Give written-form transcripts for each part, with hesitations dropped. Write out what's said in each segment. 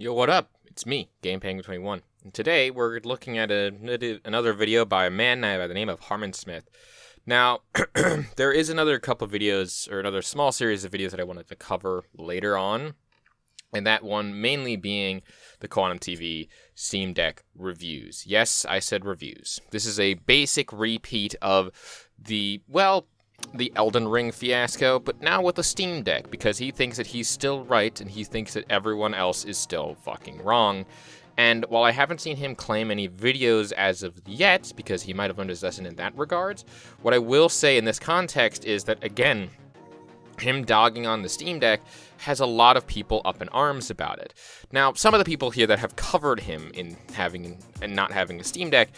Yo, what up? It's me, GamePanguin21, and today we're looking at another video by a man by the name of Harman Smith. Now, there is another couple videos, or another small series of videos that I wanted to cover later on, and that one mainly being the QuantumTV Steam Deck reviews. Yes, I said reviews. This is a basic repeat of the Elden Ring fiasco, but now with a Steam Deck, because he thinks that he's still right, and he thinks that everyone else is still fucking wrong. And while I haven't seen him claim any videos as of yet, because he might have learned his lesson in that regards, what I will say in this context is that, again, him dogging on the Steam Deck has a lot of people up in arms about it. Now, some of the people here that have covered him in having and not having a Steam Deck,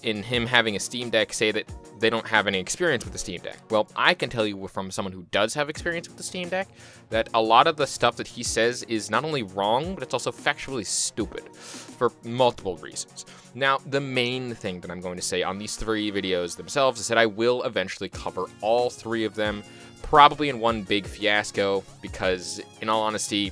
in him having a Steam Deck, say that they don't have any experience with the Steam Deck. Well, I can tell you from someone who does have experience with the Steam Deck that a lot of the stuff that he says is not only wrong, but it's also factually stupid for multiple reasons. Now, the main thing that I'm going to say on these three videos themselves is that I will eventually cover all three of them, probably in one big fiasco, because in all honesty,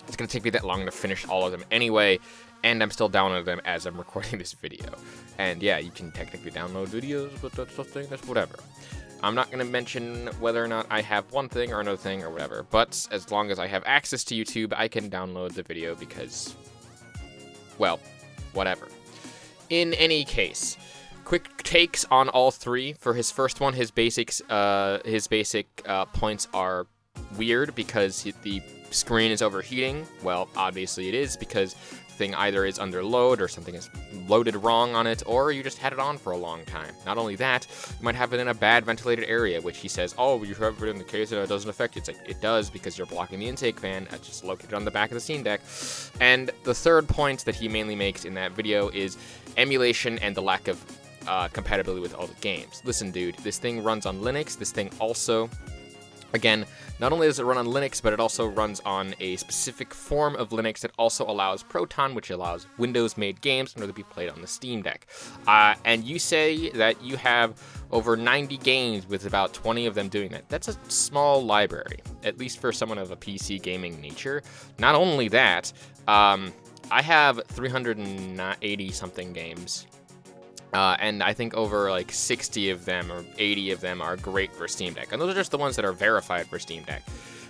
it's going to take me that long to finish all of them anyway, and I'm still downloading them as I'm recording this video. And yeah, you can technically download videos, but that's whatever. I'm not going to mention whether or not I have one thing or another thing or whatever, but as long as I have access to YouTube, I can download the video because, well, whatever. In any case, quick takes on all three. For his first one, his basic points are weird because the screen is overheating. Well, obviously it is, because the thing either is under load or something is loaded wrong on it, or you just had it on for a long time. Not only that, you might have it in a bad ventilated area, which he says, oh, you have it in the case and it doesn't affect you. It's like, it does, because you're blocking the intake fan. It's just located on the back of the Steam Deck. And the third point that he mainly makes in that video is emulation and the lack of compatibility with all the games. Listen, dude, this thing runs on Linux. This thing also, again, not only does it run on Linux, but it also runs on a specific form of Linux that also allows Proton, which allows Windows-made games in order to be played on the Steam Deck. And you say that you have over 90 games with about 20 of them doing that. That's a small library, at least for someone of a PC gaming nature. Not only that, I have 380-something games. And I think over like 60 of them or 80 of them are great for Steam Deck. And those are just the ones that are verified for Steam Deck.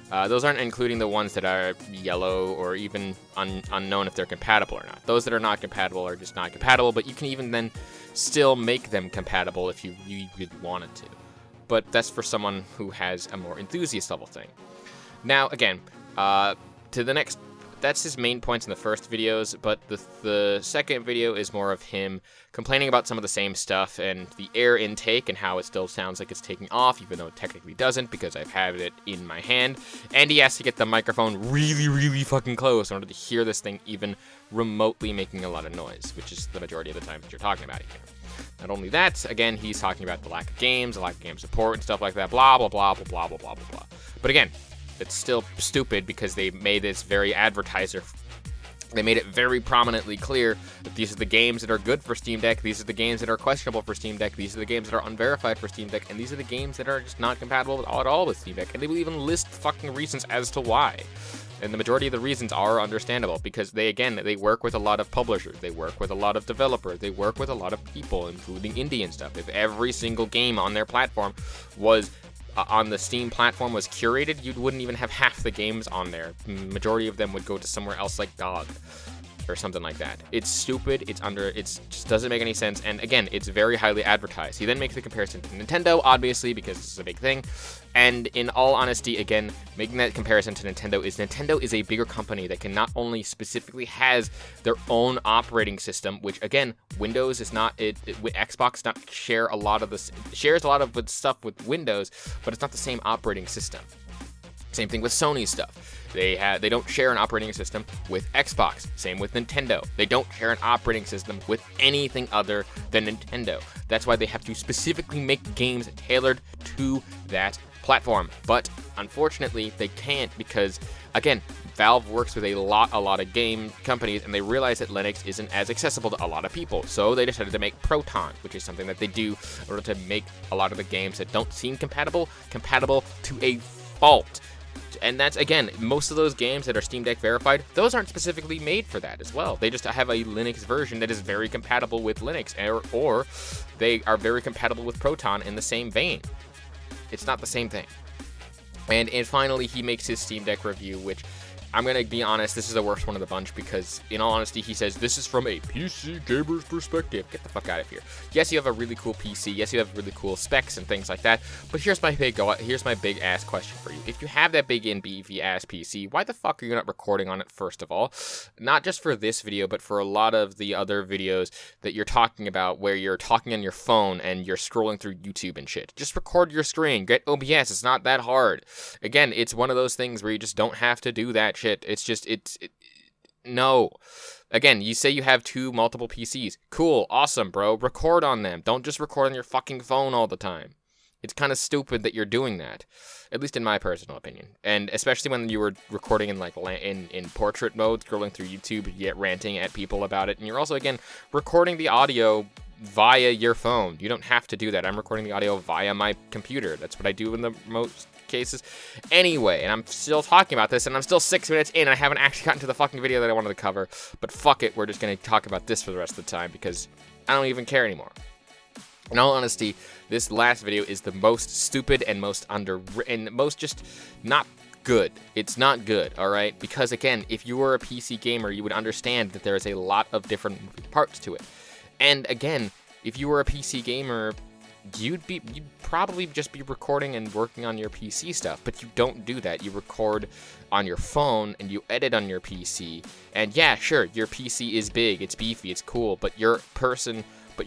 Those aren't including the ones that are yellow or even unknown if they're compatible or not. Those that are not compatible are just not compatible, but you can even then still make them compatible if you really wanted to. But that's for someone who has a more enthusiast level thing. Now, again, to the next... That's his main points in the first videos, but the second video is more of him complaining about some of the same stuff and the air intake and how it still sounds like it's taking off, even though it technically doesn't, because I've had it in my hand. And he has to get the microphone really fucking close in order to hear this thing even remotely making a lot of noise, which is the majority of the time that you're talking about it here. Not only that, again, he's talking about the lack of games, the lack of game support and stuff like that, blah, blah, blah, blah, blah, blah, blah, blah, blah. But again, it's still stupid because they made this very they made it very prominently clear that these are the games that are good for Steam Deck, these are the games that are questionable for Steam Deck, these are the games that are unverified for Steam Deck, and these are the games that are just not compatible at all with Steam Deck. And they will even list fucking reasons as to why. And the majority of the reasons are understandable, because they work with a lot of publishers, they work with a lot of developers, they work with a lot of people, including indie and stuff. If every single game on their platform was on the Steam platform was curated, you wouldn't even have half the games on there. Majority of them would go to somewhere else like GOG or something like that. It's stupid, it just doesn't make any sense, and again, it's very highly advertised. He then makes the comparison to Nintendo, obviously, because this is a big thing, and in all honesty, again, making that comparison to Nintendo is a bigger company that can not only specifically has their own operating system, which again, Windows is not, Xbox shares a lot of the stuff with Windows, but it's not the same operating system. Same thing with Sony stuff. They don't share an operating system with Xbox. Same with Nintendo. They don't share an operating system with anything other than Nintendo. That's why they have to specifically make games tailored to that platform. But unfortunately, they can't because, again, Valve works with a lot of game companies, and they realize that Linux isn't as accessible to a lot of people. So they decided to make Proton, which is something that they do in order to make a lot of the games that don't seem compatible to a fault. And that's, again, most of those games that are Steam Deck verified, those aren't specifically made for that as well. They just have a Linux version that is very compatible with Linux, or they are very compatible with Proton in the same vein. It's not the same thing. And finally, he makes his Steam Deck review, which, I'm going to be honest, this is the worst one of the bunch because, in all honesty, he says, this is from a PC gamer's perspective. Get the fuck out of here. Yes, you have a really cool PC. Yes, you have really cool specs and things like that. But here's my big ass question for you. If you have that big and beefy ass PC, why the fuck are you not recording on it, first of all? Not just for this video, but for a lot of the other videos that you're talking about where you're talking on your phone and you're scrolling through YouTube and shit. Just record your screen. Get OBS. It's not that hard. Again, it's one of those things where you just don't have to do that shit. It's just, no. Again, you say you have multiple PCs. Cool, awesome, bro. Record on them. Don't just record on your fucking phone all the time. It's kind of stupid that you're doing that, at least in my personal opinion. And especially when you were recording in like in portrait mode, scrolling through YouTube, yet ranting at people about it. And you're also, again, recording the audio via your phone. You don't have to do that. I'm recording the audio via my computer. That's what I do in the most cases. Anyway, and I'm still talking about this, and I'm still 6 minutes in, and I haven't actually gotten to the fucking video that I wanted to cover. But fuck it, we're just going to talk about this for the rest of the time, because I don't even care anymore. In all honesty, this last video is the most stupid and most just not good. It's not good, alright? Because again, if you were a PC gamer, you would understand that there is a lot of different parts to it. And again, if you were a PC gamer, you'd probably just be recording and working on your PC stuff, but you don't do that. You record on your phone and you edit on your PC. And yeah, sure, your PC is big, it's beefy, it's cool, but you're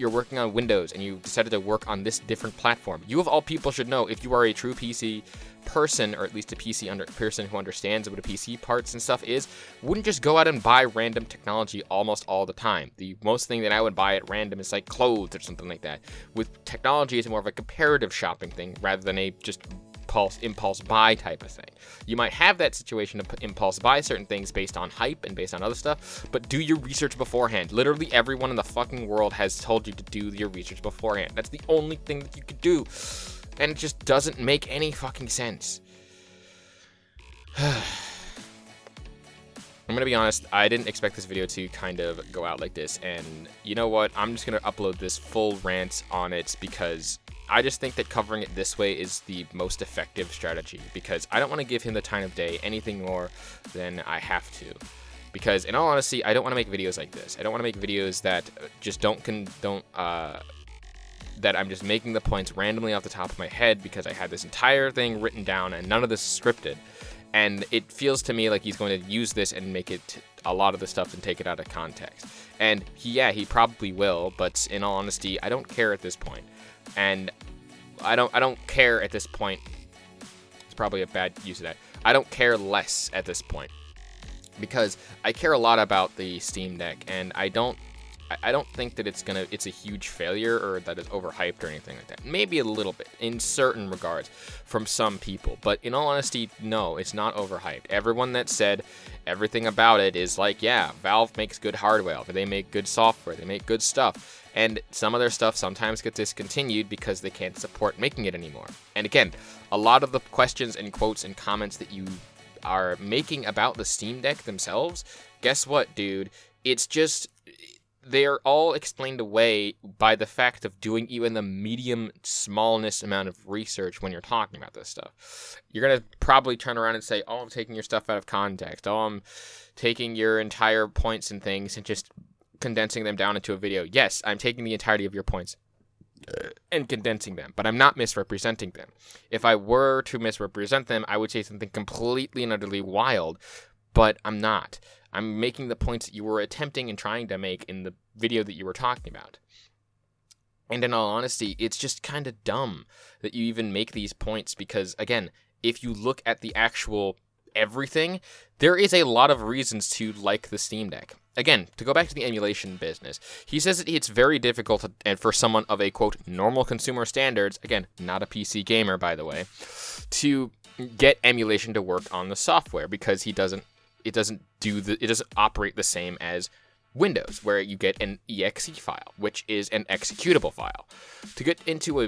working on Windows and you decided to work on this different platform. You of all people should know, if you are a true PC person, or at least a person who understands what a PC parts and stuff is, wouldn't just go out and buy random technology almost all the time. The most thing that I would buy at random is like clothes or something like that. With technology, it's more of a comparative shopping thing rather than a just impulse buy type of thing. You might have that situation to impulse buy certain things based on hype and based on other stuff, but do your research beforehand. Literally everyone in the fucking world has told you to do your research beforehand. That's the only thing that you could do. And it just doesn't make any fucking sense. I'm gonna be honest, I didn't expect this video to kind of go out like this, and you know what, I'm just gonna upload this full rant on it because I just think that covering it this way is the most effective strategy, because I don't want to give him the time of day anything more than I have to. Because in all honesty, I don't want to make videos like this. I don't want to make videos that just that I'm just making the points randomly off the top of my head because I had this entire thing written down and none of this is scripted. And it feels to me like he's going to use this and make it a lot of the stuff and take it out of context. And he probably will, but in all honesty, I don't care at this point. And I don't care at this point. It's probably a bad use of that. I don't care less at this point, because I care a lot about the Steam Deck, and I don't think that it's a huge failure or that it's overhyped or anything like that. Maybe a little bit in certain regards from some people, but in all honesty, no, it's not overhyped. Everyone that said everything about it is like, yeah, Valve makes good hardware, they make good software, they make good stuff. And some of their stuff sometimes gets discontinued because they can't support making it anymore. And again, a lot of the questions and quotes and comments that you are making about the Steam Deck themselves, guess what, dude? It's just, they're all explained away by the fact of doing even the medium smallness amount of research when you're talking about this stuff. You're going to probably turn around and say, oh, I'm taking your stuff out of context. Oh, I'm taking your entire points and things and just condensing them down into a video. Yes, I'm taking the entirety of your points and condensing them, but I'm not misrepresenting them. If I were to misrepresent them, I would say something completely and utterly wild, but I'm not. I'm making the points that you were attempting and trying to make in the video that you were talking about. And in all honesty, it's just kind of dumb that you even make these points because, again, if you look at the actual everything, there is a lot of reasons to like the Steam Deck. Again, to go back to the emulation business, he says that it's very difficult and for someone of a, quote, normal consumer standards, again, not a PC gamer, by the way, to get emulation to work on the software because it doesn't operate the same as Windows, where you get an exe file, which is an executable file. To get into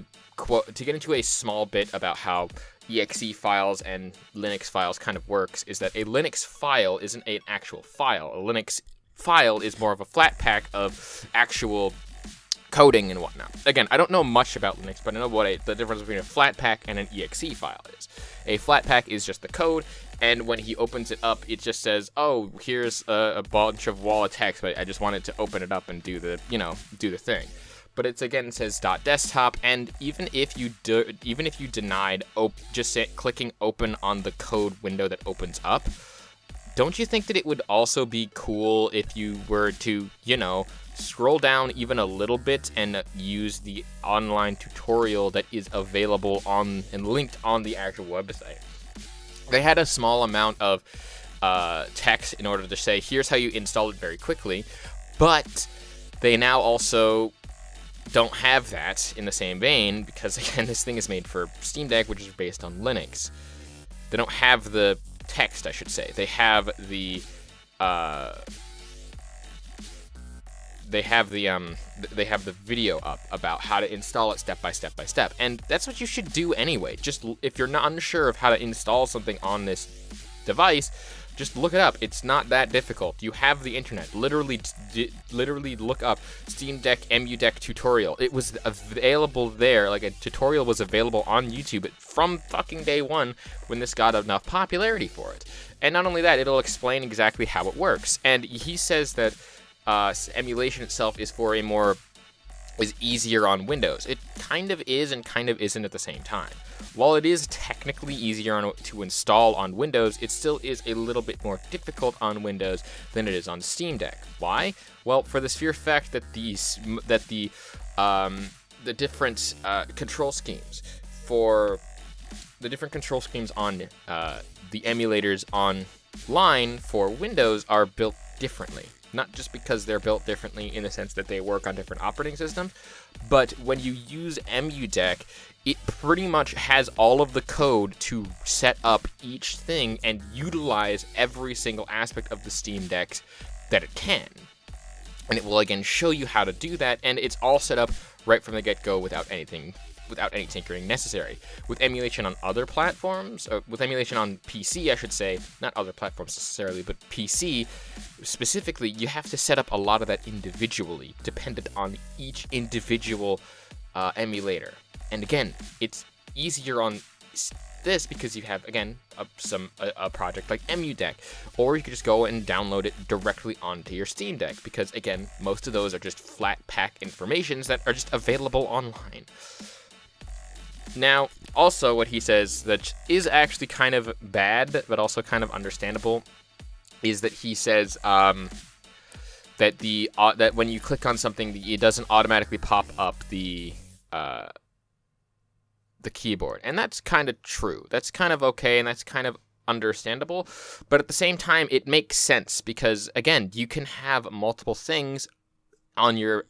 a small bit about how exe files and Linux files kind of works is that a Linux file isn't an actual file. A Linux file is more of a flat pack of actual coding and whatnot. Again, I don't know much about Linux, but I know what the difference between a flat pack and an exe file is. A flat pack is just the code, and when he opens it up, it just says, "Oh, here's a bunch of wall of text, but I just wanted to open it up and do the, do the thing." But it's again, it says .desktop, and even if you denied just clicking open on the code window that opens up, don't you think that it would also be cool if you were to, scroll down even a little bit and use the online tutorial that is available on and linked on the actual website? They had a small amount of text in order to say, here's how you install it very quickly, but they now also don't have that in the same vein, because again, this thing is made for Steam Deck, which is based on Linux. They don't have the text, I should say. They have the video up about how to install it step by step by step, and that's what you should do anyway. Just if you're not unsure of how to install something on this device, just look it up. It's not that difficult. You have the internet. Literally look up Steam Deck EmuDeck tutorial. It was available there. Like, a tutorial was available on YouTube from fucking day one when this got enough popularity for it. And not only that, it'll explain exactly how it works. And he says that emulation itself is easier on Windows. It kind of is and kind of isn't at the same time. While it is technically easier to install on Windows, it still is a little bit more difficult on Windows than it is on Steam Deck. Why? Well, for the sheer fact that the different control schemes on the emulators online for Windows are built differently. Not just because they're built differently in the sense that they work on different operating systems, but when you use EmuDeck, it pretty much has all of the code to set up each thing and utilize every single aspect of the Steam Deck that it can. And it will again show you how to do that, and it's all set up right from the get-go without any tinkering necessary. With emulation on other platforms, or with emulation on PC, I should say, not other platforms necessarily, but PC specifically, you have to set up a lot of that individually, dependent on each individual emulator. And again, it's easier on this because you have, again, a project like EmuDeck, or you could just go and download it directly onto your Steam Deck, because again, most of those are just flat pack informations that are just available online. Now, also what he says that is actually kind of bad, but also kind of understandable, is that he says that that when you click on something, it doesn't automatically pop up the keyboard, and that's kind of true. That's kind of okay, and that's kind of understandable, but at the same time, it makes sense because again, you can have multiple things on your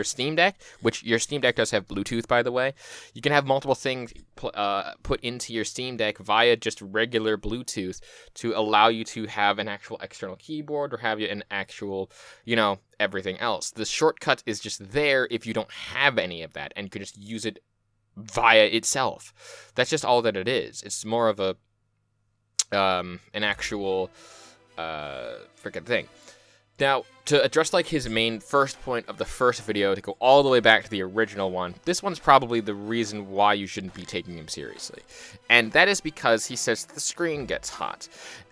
Steam Deck, which your Steam Deck does have Bluetooth, by the way. You can have multiple things put into your Steam Deck via just regular Bluetooth to allow you to have an actual external keyboard or have an actual, everything else. The shortcut is just there if you don't have any of that, and you can just use it via itself. That's just all that it is. It's more of an actual freaking thing. Now, to address his main first point of the first video, to go all the way back to the original one, this one's probably the reason why you shouldn't be taking him seriously. And that is because he says the screen gets hot.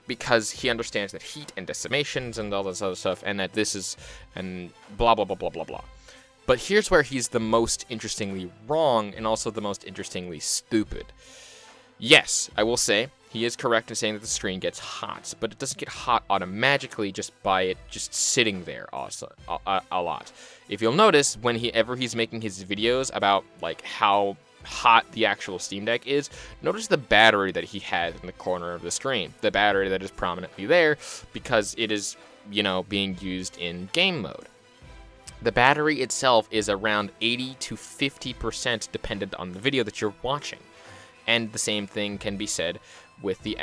Because he understands that heat and decimations and all this other stuff, and that this is, and blah, blah, blah, blah, blah, blah. But here's where he's the most interestingly wrong, and also the most interestingly stupid. Yes, I will say, he is correct in saying that the screen gets hot, but it doesn't get hot automatically just by it just sitting there also, a lot. If you'll notice, whenever he's making his videos about how hot the actual Steam Deck is, notice the battery that he has in the corner of the screen. The battery that is prominently there because it is, being used in game mode. The battery itself is around 80 to 50% dependent on the video that you're watching. And the same thing can be said with the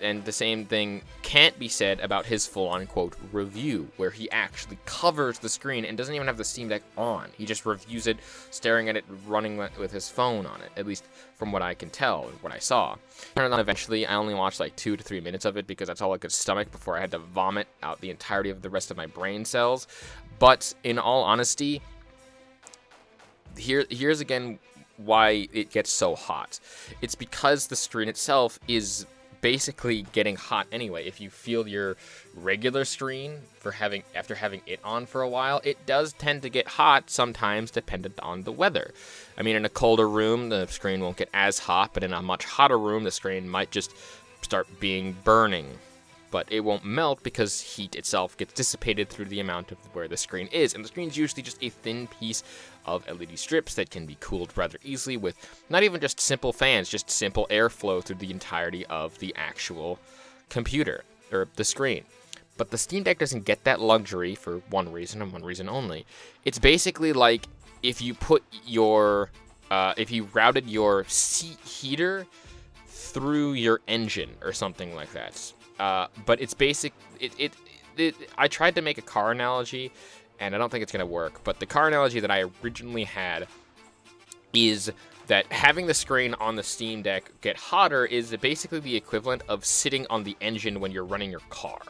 and the same thing can't be said about his full-on quote review, where he actually covers the screen and doesn't even have the Steam Deck on. He just reviews it, staring at it, running with his phone on it, at least from what I can tell, what I saw. Turned it on eventually. I only watched like 2 to 3 minutes of it because that's all I could stomach before I had to vomit out the entirety of the rest of my brain cells. But in all honesty, here's again why it gets so hot. It's because the screen itself is basically getting hot anyway. If you feel your regular screen after having it on for a while, it does tend to get hot sometimes dependent on the weather. I mean, in a colder room, the screen won't get as hot, but in a much hotter room, the screen might just start being burning. But it won't melt because heat itself gets dissipated through the amount of where the screen is. And the screen is usually just a thin piece of LED strips that can be cooled rather easily with not even just simple fans, just simple airflow through the entirety of the actual computer, or the screen. But the Steam Deck doesn't get that luxury for one reason and one reason only. It's basically like if you put your, if you routed your seat heater through your engine or something like that. But it's basic. I tried to make a car analogy, and I don't think it's going to work. But the car analogy that I originally had is that having the screen on the Steam Deck get hotter is basically the equivalent of sitting on the engine when you're running your car.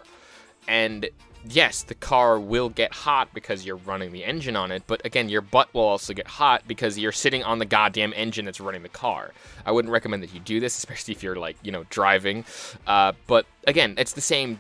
And yes, the car will get hot because you're running the engine on it, but again, your butt will also get hot because you're sitting on the goddamn engine that's running the car. I wouldn't recommend that you do this, especially if you're, like, you know, driving. But again, it's the same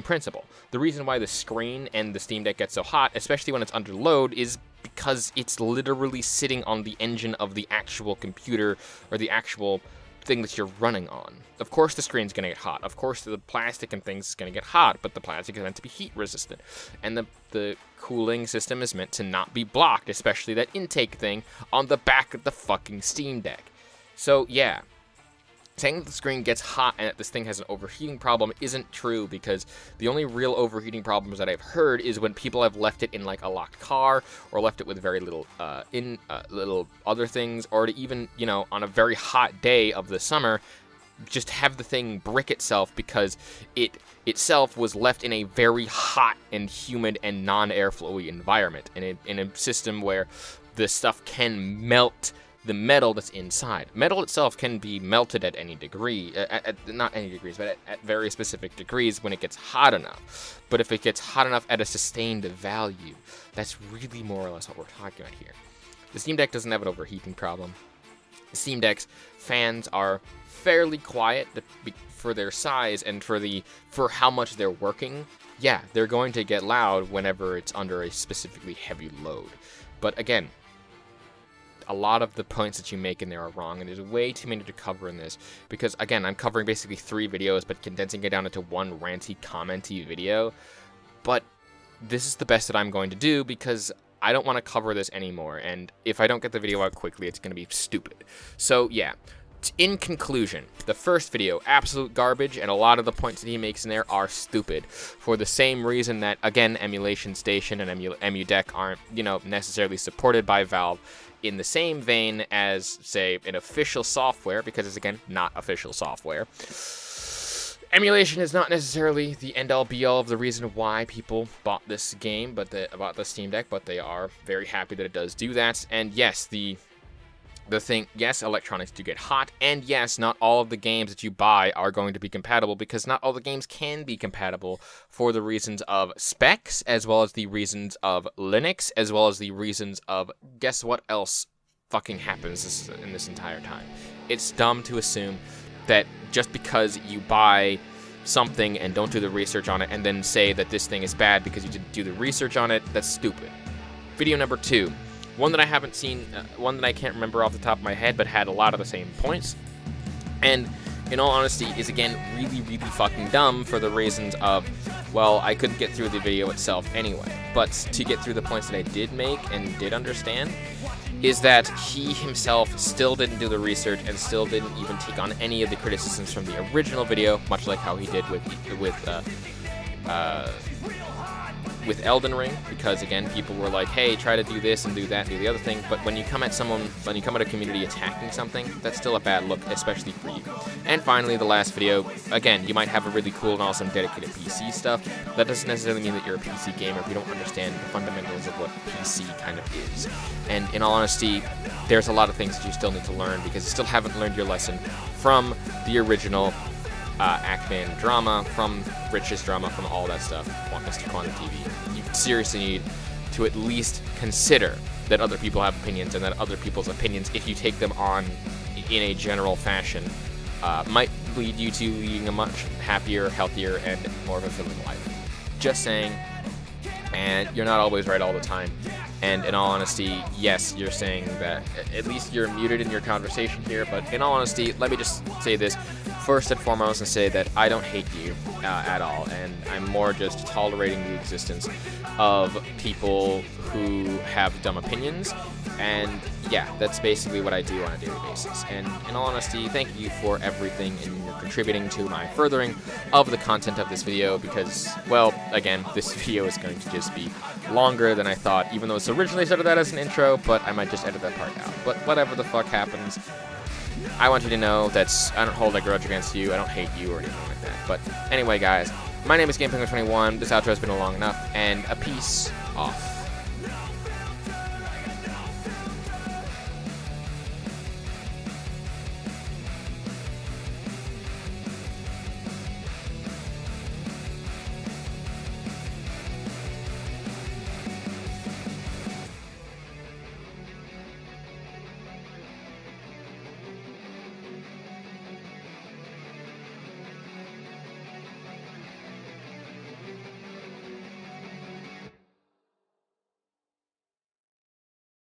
principle. The reason why the screen and the Steam Deck get so hot, especially when it's under load, is because it's literally sitting on the engine of the actual computer or the actual thing that you're running on. Of course the screen's going to get hot. Of course the plastic and things is going to get hot, but the plastic is meant to be heat resistant. And the cooling system is meant to not be blocked, especially that intake thing on the back of the fucking Steam Deck. So yeah, saying that the screen gets hot and that this thing has an overheating problem isn't true, because the only real overheating problems that I've heard is when people have left it in like a locked car, or left it with very little little other things, or to even, you know, on a very hot day of the summer, just have the thing brick itself because it itself was left in a very hot and humid and non-airflowy environment, in a system where the stuff can melt the metal that's inside. Metal itself can be melted at any degree, not any degrees, but at very specific degrees when it gets hot enough. But if it gets hot enough at a sustained value, that's really more or less what we're talking about here. The Steam Deck doesn't have an overheating problem. The Steam Deck's fans are fairly quiet for their size and for how much they're working. Yeah, they're going to get loud whenever it's under a specifically heavy load. But again, a lot of the points that you make in there are wrong, and there's way too many to cover in this, because again, I'm covering basically 3 videos, but condensing it down into one ranty, commenty video. But this is the best that I'm going to do, because I don't want to cover this anymore, and if I don't get the video out quickly, it's going to be stupid. So yeah, in conclusion, the first video, absolute garbage, and a lot of the points that he makes in there are stupid, for the same reason that, again, Emulation Station and EmuDeck aren't, you know, necessarily supported by Valve, in the same vein as, say, an official software, because it's, again, not official software. Emulation is not necessarily the end-all be-all of the reason why people bought this game, bought the Steam Deck, but they are very happy that it does do that. And yes, yes, electronics do get hot, and yes, not all of the games that you buy are going to be compatible, because not all the games can be compatible for the reasons of specs, as well as the reasons of Linux, as well as the reasons of, guess what else fucking happens in this entire time. It's dumb to assume that just because you buy something and don't do the research on it, and then say that this thing is bad because you didn't do the research on it, that's stupid. Video number 2. One that I haven't seen, one that I can't remember off the top of my head, but had a lot of the same points. And, in all honesty, is again really, really fucking dumb for the reasons of, well, I couldn't get through the video itself anyway. But to get through the points that I did make and did understand, is that he himself still didn't do the research and still didn't even take on any of the criticisms from the original video, much like how he did with with Elden Ring, because again, people were like, hey, try to do this and do that and do the other thing, but when you come at a community attacking something, that's still a bad look, especially for you. And finally, the last video, again, you might have a really cool and awesome dedicated PC stuff. That doesn't necessarily mean that you're a PC gamer if you don't understand the fundamentals of what PC kind of is. And in all honesty, there's a lot of things that you still need to learn, because you still haven't learned your lesson from the original Ackman drama, from Rich's drama, from all that stuff, Mr. QuantumTV. You seriously need to at least consider that other people have opinions, and that other people's opinions, if you take them on in a general fashion, might lead you to leading a much happier, healthier, and more fulfilling life. Just saying. And you're not always right all the time. And in all honesty, yes, you're saying that at least you're muted in your conversation here, but in all honesty, let me just say this first and foremost and say that I don't hate you at all, and I'm more just tolerating the existence of people who have dumb opinions. And yeah, that's basically what I do on a daily basis. And in all honesty, thank you for everything, and you're contributing to my furthering of the content of this video, because, well, again, this video is going to just be longer than I thought, even though it's originally started that as an intro, but I might just edit that part out. But whatever the fuck happens, I want you to know that I don't hold a grudge against you, I don't hate you or anything like that. But anyway, guys, my name is GamePenguin21, this outro has been long enough, and a peace off.